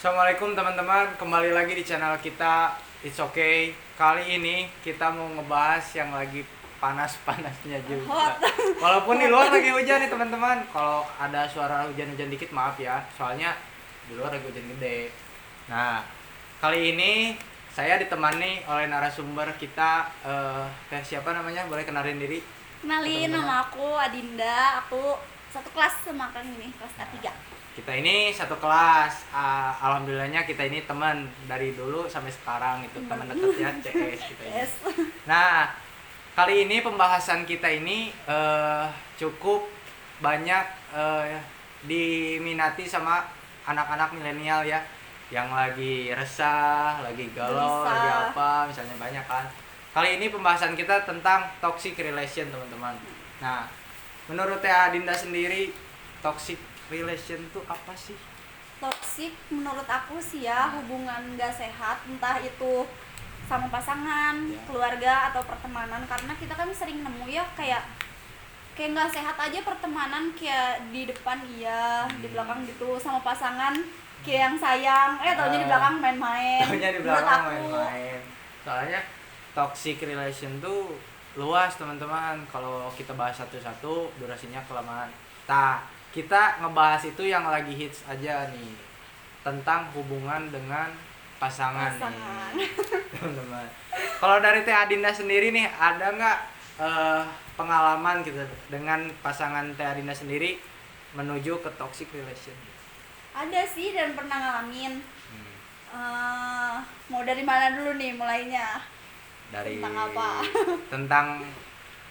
Assalamualaikum teman-teman, kembali lagi di channel kita It's Okay. Kali ini kita mau ngebahas yang lagi panas-panasnya juga. Hot. Walaupun di luar lagi hujan nih teman-teman. Kalau ada suara hujan-hujan dikit maaf ya, soalnya di luar lagi hujan gede. Nah, kali ini saya ditemani oleh narasumber kita, siapa namanya? Boleh kenalin diri? Kenalin, nama aku Adinda. Aku satu kelas sama Kang ini, kelas A3. Kita ini satu kelas, alhamdulillahnya kita ini teman dari dulu sampai sekarang itu teman dekat ya, CS kita ini. Yes. Nah, kali ini pembahasan kita ini cukup banyak diminati sama anak-anak milenial ya, yang lagi resah, lagi galau, Gelisah. lagi apa, misalnya banyak kan. Kali ini pembahasan kita tentang toxic relation teman-teman. Nah, menurut Teh Adinda sendiri, toxic relation tuh apa sih? Toxic menurut aku sih ya hubungan gak sehat, entah itu sama pasangan, Ya. keluarga atau pertemanan. Karena kita kan sering nemu ya kayak nggak sehat aja pertemanan, kayak di depan iya, di belakang gitu. Sama pasangan kayak yang sayang, taunya di belakang main-main. Taunya di Menurut belakang aku. main-main. Soalnya toxic relation tuh luas teman-teman. Kalau kita bahas satu-satu durasinya kelamaan. Kita ngebahas itu yang lagi hits aja nih, tentang hubungan dengan pasangan. Nih teman-teman. Kalau dari Teh Adinda sendiri nih, ada nggak pengalaman gitu dengan pasangan Teh Adinda sendiri menuju ke toxic relation? Ada sih dan pernah ngalamin. Mau dari mana dulu nih mulainya? Dari Tentang apa? Tentang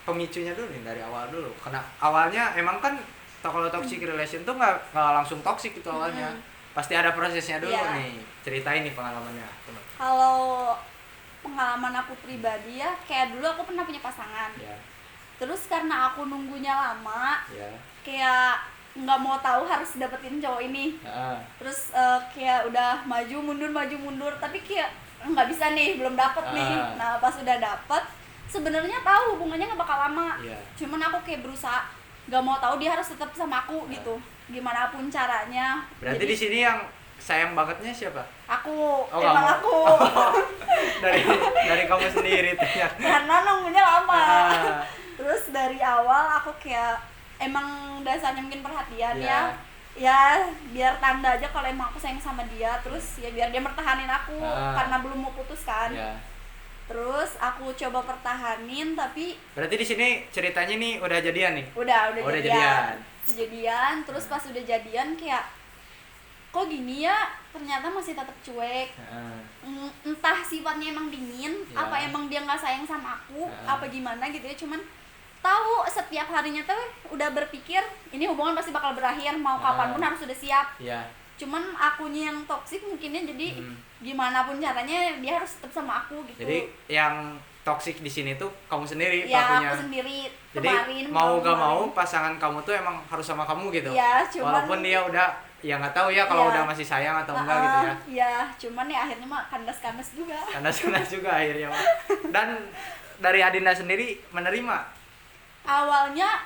pemicunya dulu nih, dari awal dulu. Karena awalnya emang kan kalau toxic relation tuh nggak langsung toxic itu awalnya. Pasti ada prosesnya dulu Iya. nih. Ceritain nih pengalamannya. Kalau pengalaman aku pribadi ya, kayak dulu aku pernah punya pasangan. Ya, Terus karena aku nunggunya lama, ya. kayak nggak mau tahu harus dapetin cowok ini. Nah, Terus kayak udah maju mundur, tapi kayak nggak bisa nih, belum dapet nih. Nah pas udah dapet, sebenarnya tahu hubungannya nggak bakal lama. iya. Cuman aku kayak berusaha nggak mau tahu, dia harus tetap sama aku gitu, gimana pun caranya. Berarti Jadi, di sini yang sayang bangetnya siapa? aku Oh, emang kamu. aku dari kamu sendiri ternyata. karena nunggunya lama. Ah, Terus dari awal aku kayak emang dasarnya mungkin perhatian Iya. ya biar tanda aja kalau emang aku sayang sama dia. Terus ya biar dia mertahanin aku karena belum mau putus kan. ya. Terus aku coba pertahanin, tapi Berarti di sini ceritanya nih udah jadian nih. udah Oh, udah jadian. Udah jadian. Terus pas udah jadian kayak kok gini ya, ternyata masih tetap cuek. Entah sifatnya emang dingin, Ya. apa emang dia nggak sayang sama aku, Ya. apa gimana gitu ya. Cuman tahu setiap harinya tuh udah berpikir ini hubungan pasti bakal berakhir, mau Ya. kapanpun harus sudah siap. Iya. Cuman akunya yang toksik mungkinnya, jadi gimana pun caranya dia harus tetap sama aku gitu. Jadi yang toksik di sini tuh kamu sendiri ya pelakunya. aku sendiri. Jadi Kemarin mau gak mau kemarin. pasangan kamu tuh emang harus sama kamu gitu. Ya, cuman Walaupun dia udah ya nggak tahu ya kalau Ya. udah masih sayang atau enggak gitu ya. Ya, cuman ya akhirnya mah kandas-kandas juga. Kandas-kandas juga akhirnya. Mak. Dan dari Adinda sendiri menerima. Awalnya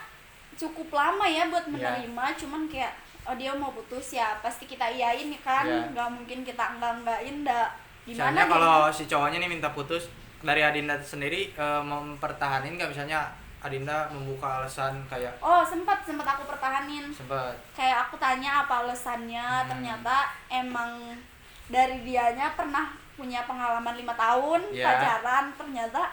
cukup lama ya buat Ya. menerima, cuman kayak oh dia mau putus ya pasti kita iyain kan, Ya. nggak mungkin kita enggakin, gimana Misalnya gitu. kalau si cowoknya nih minta putus, dari Adinda sendiri mempertahanin nggak, misalnya Adinda membuka alasan kayak Oh sempat aku pertahanin, sempat kayak aku tanya apa alasannya. Ternyata emang dari dianya pernah punya pengalaman 5 tahun Ya. pacaran. Ternyata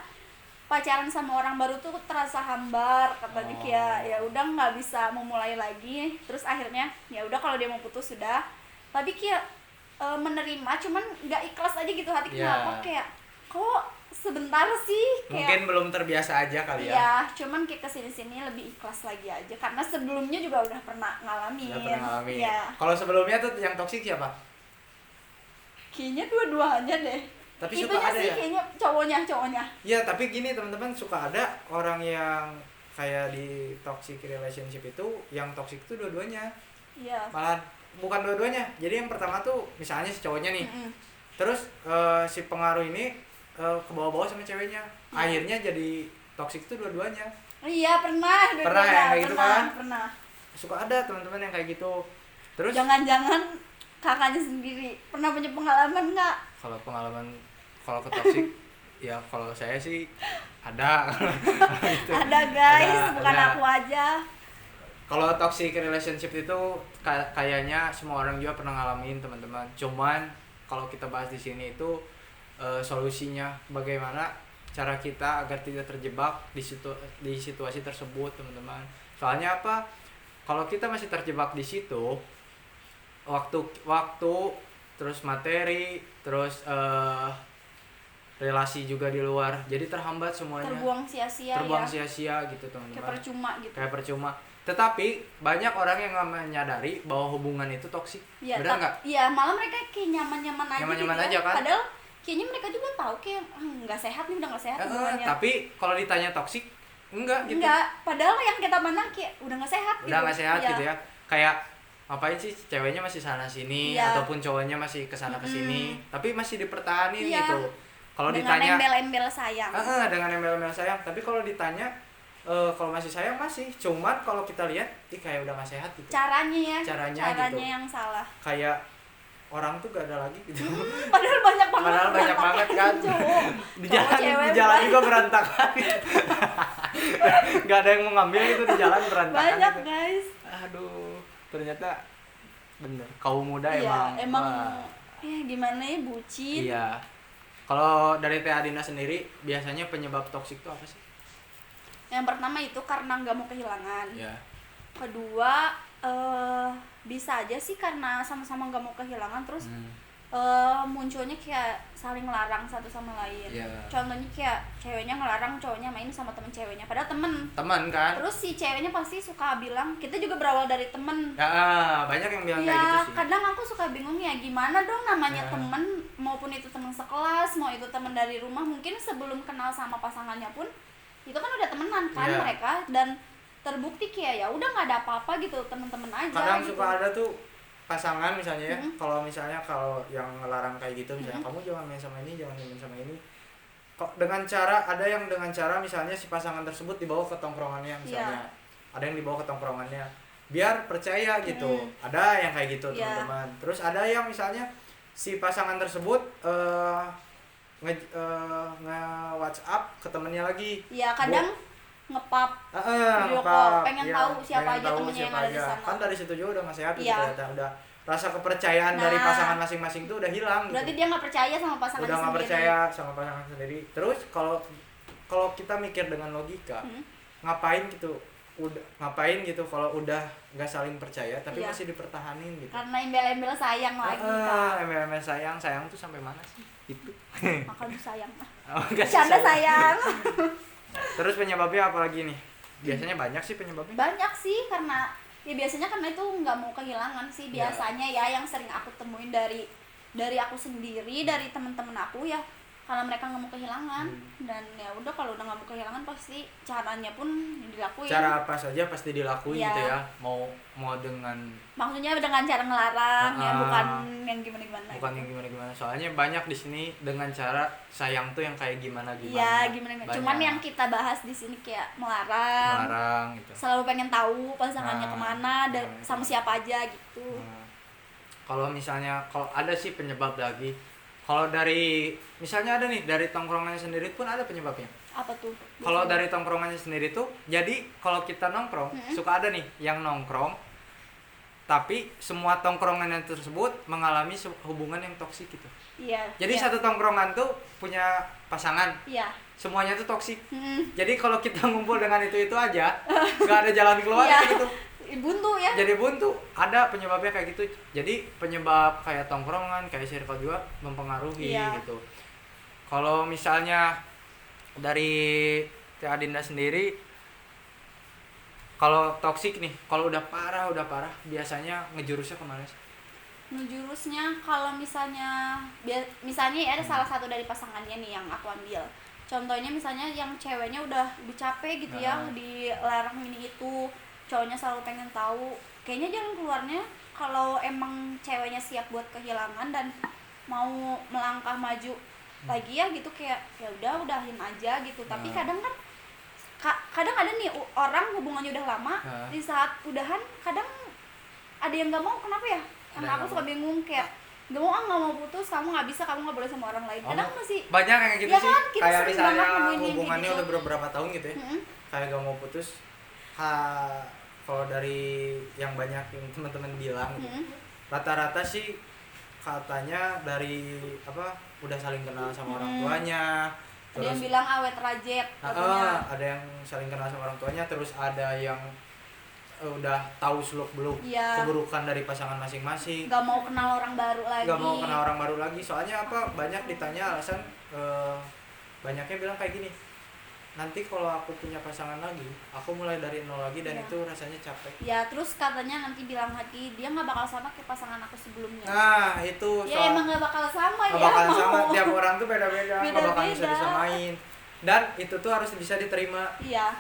pacaran sama orang baru tuh terasa hambar katanya. Oh. Kayak ya udah nggak bisa memulai lagi. Terus akhirnya ya udah kalau dia mau putus sudah. Tapi kayak menerima, cuman nggak ikhlas aja gitu hati. Ya. Kenapa kayak kok sebentar sih, kayak mungkin belum terbiasa aja kali ya. iya, cuman kayak kesini-sini lebih ikhlas lagi aja karena sebelumnya juga udah pernah ngalamin. Udah pernah ngalamin. Iya. Kalau sebelumnya tuh yang toksik siapa? Kayaknya dua-duanya deh. Tapi Itunya suka ada sih ya? kayaknya cowoknya. Ya tapi gini teman-teman, suka ada orang yang kayak di toxic relationship itu, yang toxic itu dua-duanya. Iya. Malah bukan dua-duanya. Jadi yang pertama tuh misalnya si cowoknya nih. Mm-mm. Terus si pengaruh ini ke bawah-bawah sama ceweknya. Akhirnya jadi toxic itu dua-duanya. Iya, pernah dua-duanya. Pernah ya, kayak gitu kan? Pernah. Suka ada teman-teman yang kayak gitu. Terus Jangan-jangan kakaknya sendiri pernah punya pengalaman nggak? Kalau pengalaman kalau ke toxic ya kalau saya sih ada. Gitu. Ada guys, bukan ada. aku aja. Kalau toxic relationship itu kayaknya semua orang juga pernah ngalamin teman-teman. Cuman kalau kita bahas di sini itu solusinya bagaimana cara kita agar tidak terjebak di situasi tersebut teman-teman. Soalnya apa? Kalau kita masih terjebak di situ, waktu terus materi terus relasi juga di luar, jadi terhambat semuanya. Terbuang sia-sia Terbuang ya. sia-sia gitu teman-teman. Kayak percuma gitu. Kayak percuma. Tetapi banyak orang yang nggak menyadari bahwa hubungan itu toksik. Iya, Benar nggak? iya, malah mereka kayak nyaman-nyaman aja Nyaman-nyaman gitu aja ya. kan? Padahal kayaknya mereka juga tahu kayak nggak sehat nih, udah nggak sehat hubungannya. Tapi kalau ditanya toksik, enggak gitu. Enggak, padahal yang kita pandang kayak udah nggak sehat gitu. Udah nggak sehat Iya. gitu ya. Kayak ngapain sih ceweknya masih sana sini Iya. ataupun cowoknya masih kesana kesini, tapi masih dipertahanin Iya. gitu. Kalau dengan ditanya embel-embel sayang. dengan embel-embel sayang, tapi kalau ditanya kalau masih sayang masih, cuman kalau kita lihat kayak udah gak sehat gitu. Caranya ya. Caranya gitu. yang salah. Kayak orang tuh gak ada lagi gitu. Padahal banyak banget. Padahal banyak banget kan. Cowok. Di Cowok, jalan cewek, di jalan banyak. juga berantakan. Gak ada yang mau ngambil gitu di jalan berantakan. Banyak gitu. guys. Aduh, ternyata bener. Kaum muda Iya, emang wah. ya gimana ya, bucin. Iya. Kalau dari Teh Adina sendiri biasanya penyebab toksik itu apa sih? Yang pertama itu karena nggak mau kehilangan. Ya. Kedua bisa aja sih karena sama-sama nggak mau kehilangan, terus munculnya kayak saling larang satu sama lain. Iya. Contohnya kayak ceweknya ngelarang cowoknya main sama temen ceweknya, padahal temen kan? terus si ceweknya pasti suka bilang kita juga berawal dari temen. Ya, banyak yang bilang kayak gitu Ya sih. kadang aku suka bingung ya gimana dong namanya Ya. temen, maupun itu temen sekelas, mau itu temen dari rumah, mungkin sebelum kenal sama pasangannya pun itu kan udah temenan kan Ya. mereka, dan terbukti kayak ya udah nggak ada apa-apa gitu, temen-temen aja Kadang gitu. suka ada tuh pasangan misalnya ya, Mhm. kalau yang ngelarang kayak gitu misalnya, kamu jangan main sama ini, jangan main sama ini. Kok dengan cara, ada yang dengan cara misalnya si pasangan tersebut dibawa ke tongkrongannya misalnya. Ada yang dibawa ke tongkrongannya biar percaya gitu. Ada yang kayak gitu Iya. teman-teman. Terus ada yang misalnya si pasangan tersebut nge WhatsApp ke temennya lagi. Ya kadang ngepap video Apa, call, pengen iya, tahu siapa pengen aja tahu temennya yang siapa ada di aja. sana. Kan dari situ juga udah nggak sehat gitu Iya. ternyata. Udah rasa kepercayaan dari Nah. pasangan masing-masing tuh udah hilang gitu. Berarti dia nggak percaya sama pasangannya Udah nggak sendiri. percaya sama pasangan sendiri. Terus kalau kita mikir dengan logika, ngapain gitu kalau udah nggak saling percaya tapi Iya. masih dipertahanin gitu. Karena embel-embel sayang lagi kan. MMS sayang tuh sampai mana sih itu? Maka tuh sayang. Oh, nggak sih Canda sayang. Terus penyebabnya apa lagi nih? Biasanya banyak sih penyebabnya. Banyak sih, karena ya biasanya karena itu nggak mau kehilangan sih Ya. biasanya ya, yang sering aku temuin dari aku sendiri, dari temen-temen aku ya, karena mereka nggak mau kehilangan. Dan ya udah, kalau udah nggak mau kehilangan pasti caranya pun dilakuin. Cara apa saja pasti dilakuin Iya. gitu ya. Mau dengan Maksudnya dengan cara ngelarang ya, bukan yang gimana-gimana. bukan yang gimana-gimana. Soalnya banyak di sini dengan cara sayang tuh yang kayak gimana-gimana. Iya, gimana. Banyak. Cuman yang kita bahas di sini kayak melarang. Melarang gitu. Selalu pengen tahu pasangannya Nah, kemana dan kemana. sama siapa aja gitu. Kalau misalnya kalau ada sih penyebab lagi. Kalau dari misalnya ada nih dari tongkrongannya sendiri pun ada penyebabnya. Apa tuh? Kalau dari tongkrongannya sendiri tuh, jadi kalau kita nongkrong suka ada nih yang nongkrong, tapi semua tongkrongannya tersebut mengalami hubungan yang toksik gitu. Iya. Jadi iya. satu tongkrongan tuh punya pasangan, Iya. semuanya tuh toksik. Mm. Jadi kalau kita ngumpul dengan itu aja, nggak ada jalan keluar Iya. gitu. Buntu ya. Jadi buntu. Ada penyebabnya kayak gitu. Jadi penyebab kayak tongkrongan, kayak circle juga mempengaruhi Iya. gitu. Kalau misalnya dari Teh Adinda sendiri, kalau toksik nih, kalau udah parah, biasanya ngejurusnya kemana sih? Ngejurusnya kalau misalnya ya ada salah satu dari pasangannya nih yang aku ambil. Contohnya misalnya yang ceweknya udah capek gitu ya, dilarang ini itu, cowoknya selalu pengen tahu. Kayaknya jalan keluarnya kalau emang ceweknya siap buat kehilangan dan mau melangkah maju lagi ya gitu, kayak ya udahin aja gitu. Tapi kadang kan kadang ada nih orang hubungannya udah lama, di saat udahan kadang ada yang nggak mau. Kenapa ya? Karena aku suka bingung kayak nggak mau putus, kamu nggak bisa, kamu nggak boleh sama orang lain. Kadang masih banyak yang gitu ya sih. kan, kita Kayak sering misalnya banget nemuin yang hubungannya kayak udah gitu. beberapa tahun gitu ya. Kayak gak mau putus. Kalau dari yang banyak yang teman-teman bilang gitu, rata-rata sih katanya dari apa udah saling kenal sama orang tuanya. Ada yang bilang awet rajet katanya. Ada yang saling kenal sama orang tuanya, terus ada yang udah tahu seluk-beluk keburukan dari pasangan masing-masing. Gak mau kenal orang baru lagi. Gak mau kenal orang baru lagi. Soalnya apa? Banyak ditanya alasan banyaknya bilang kayak gini. Nanti kalau aku punya pasangan lagi, aku mulai dari nol lagi dan itu rasanya capek. Ya, terus katanya nanti bilang lagi dia nggak bakal sama kayak pasangan aku sebelumnya. Nah, itu ya emang nggak bakal sama gak ya. bakal sama, tiap orang tuh beda-beda, nggak bakal bisa disamain. Dan itu tuh harus bisa diterima. Iya.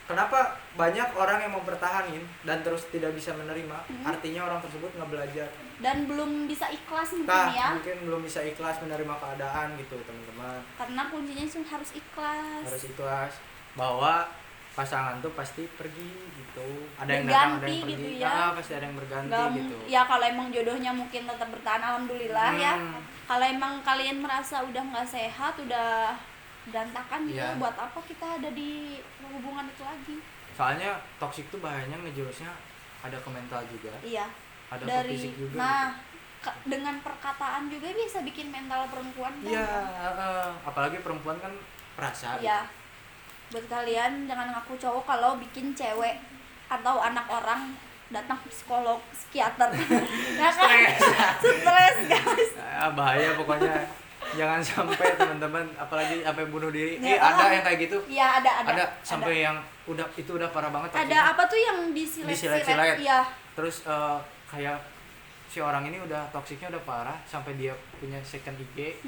Kenapa banyak orang yang mempertahanin dan terus tidak bisa menerima? Artinya orang tersebut nggak belajar dan belum bisa ikhlas mungkin mungkin belum bisa ikhlas menerima keadaan gitu teman-teman. Karena kuncinya sih harus ikhlas. Harus ikhlas bahwa pasangan tuh pasti pergi gitu. Ada yang berganti datang, ada yang pergi. Gitu ya. Pasti ada yang berganti gitu. Ya kalau emang jodohnya mungkin tetap bertahan, alhamdulillah ya. Kalau emang kalian merasa udah nggak sehat, udah berantakan gitu, buat apa kita ada di hubungan itu lagi? Soalnya toksik tuh bahayanya ngejurusnya ada ke mental juga. Iya. Ada ke fisik juga. Nah, gitu. Dengan perkataan juga bisa bikin mental perempuan kan. Iya, apalagi perempuan kan perasa. Iya. Buat kalian jangan ngaku cowok kalau bikin cewek atau anak orang datang psikolog, psikiater. Ya kan? Stres guys. Bahaya pokoknya. Jangan sampai teman-teman apalagi sampai bunuh diri. Ada yang kayak gitu. Iya, ada sampai yang itu udah parah banget. Ada apa tuh yang disilet-silet? Iya. Terus kayak si orang ini udah toksiknya udah parah sampai dia punya second IG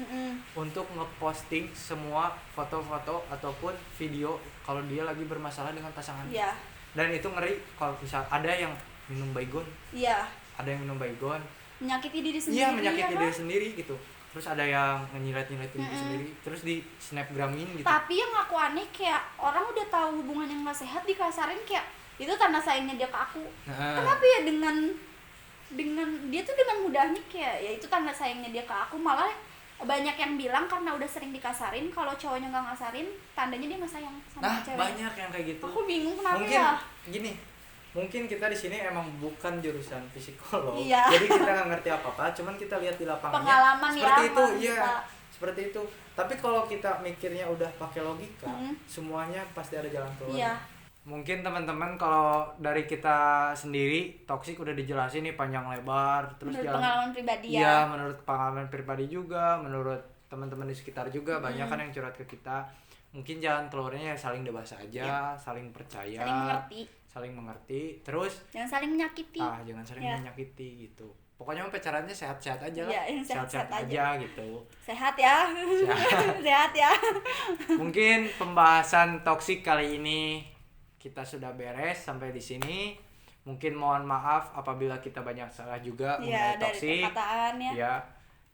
untuk ngeposting semua foto-foto ataupun video kalau dia lagi bermasalah dengan pasangan. Iya. Dan itu ngeri kalau misal ada yang minum baygon. Iya. Ada yang minum baygon. Menyakiti diri sendiri. Iya, menyakiti diri sendiri gitu. Terus ada yang ngenyilet-nyiletin diri sendiri, terus di snapgramin gitu. Tapi yang aku aneh kayak orang udah tahu hubungan yang nggak sehat dikasarin kayak itu tanda sayangnya dia ke aku. Kenapa ya dengan dia tuh dengan mudahnya kayak ya itu tanda sayangnya dia ke aku. Malah banyak yang bilang karena udah sering dikasarin, kalau cowoknya nggak ngasarin tandanya dia nggak sayang sama cewek. Banyak yang kayak gitu. Aku bingung kenapa mungkin, ya. Gini, mungkin kita di sini emang bukan jurusan psikolog, iya. Jadi kita nggak ngerti apa-apa, cuman kita lihat di lapangannya pengalaman seperti ya, itu, iya, seperti itu. Tapi kalau kita mikirnya udah pakai logika, semuanya pasti ada jalan keluar. Iya. Mungkin teman-teman kalau dari kita sendiri toksik udah dijelasin nih panjang lebar, terus menurut pengalaman pribadi ya. Iya, menurut pengalaman pribadi juga, menurut teman-teman di sekitar juga banyak kan yang curhat ke kita. Mungkin jalan keluarnya ya saling dewasa aja, saling percaya, saling mengerti, terus jangan saling menyakiti. Jangan saling menyakiti gitu. Pokoknya pacarannya sehat-sehat aja lah. Iya, sehat-sehat aja gitu. Sehat ya. Sehat ya. Mungkin pembahasan toksik kali ini kita sudah beres sampai di sini. Mungkin mohon maaf apabila kita banyak salah juga mengenai toksik. Ya.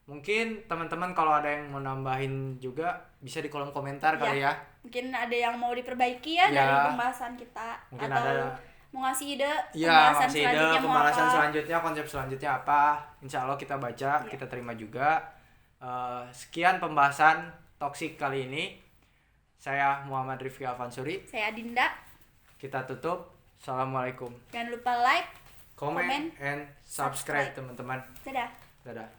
Mungkin teman-teman kalau ada yang mau nambahin juga bisa di kolom komentar kali ya. Mungkin ada yang mau diperbaiki ya dari pembahasan kita. Mungkin atau ada mau ngasih ide pembahasan selanjutnya, konsep selanjutnya apa. Insya Allah kita baca, kita terima juga. Sekian pembahasan toksik kali ini. Saya Muhammad Rifki Alfansuri. Saya Dinda. Kita tutup. Assalamualaikum. Jangan lupa like, comment and subscribe teman-teman. Dadah.